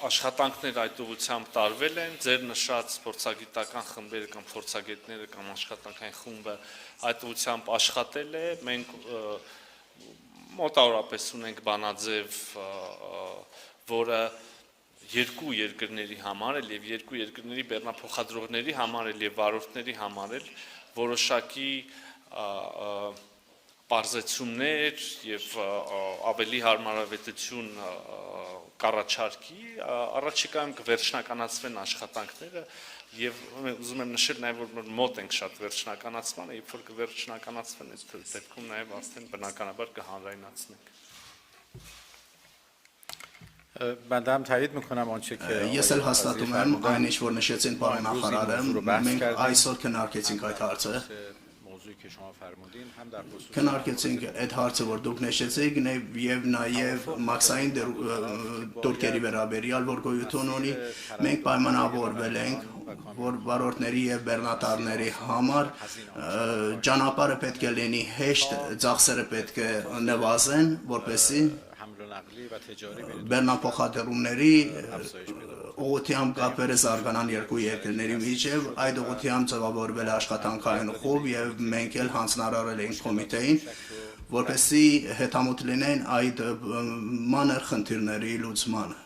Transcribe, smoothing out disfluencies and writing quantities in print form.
աշխատանքներ այդ ուղղությամբ տարվել են, ձեր նշած փորձագիտական խմբերը կամ փորձագետները կամ աշխատանքային խումբը այդ ուղղությամբ աշխատել է, մենք մոտավորապես ունենք բանաձև, որը երկու երկրների համար էլ եւ երկու երկրների բեռնափոխադրողների համար էլ եւ վարորդների համար էլ որոշակի պարզեցումներ եւ ավելի հարմարավետություն կառաջարկի, առաջիկայում կվերջնականացվեն աշխատանքները եւ ուզում եմ նշել նաեւ որ մոտ ենք շատ վերջնականացմանը, երբ որ կվերջնականացվեն այդ դեպքում նաեւ արդեն բնականաբար կհանրայնացնենք։ Madam Թարիդ մխնամ անչեք Ես էլ հաստատում եմ այն ինչ որ նշեցին պարոն նախարարը, մենք այսօր քննարկեցինք այդ հարցը։ Քննարկեցինք այդ հարցը, որ դուք նշեցիք, եւ նաեւ մաքսային դուրքերի վերաբերյալ, որ գոյություն ունի, մենք պայմանավորվել ենք, որ վարորդների եւ բեռնատարների համար ճանապարհը պետք է լինի հեշտ, ծախսերը պետք է նվազեն, որպեսզի բեռնափոխադրումների ուղղությամբ կապերը զարգանան երկու երկրների միջև, այդ ուղղությամբ ձևավորվել է աշխատանքային խումբ եւ մենք էլ հանձնարարել ենք կոմիտեին, որպեսզի հետամուտ լինեն այդ մանր խնդիրների լուծմանը։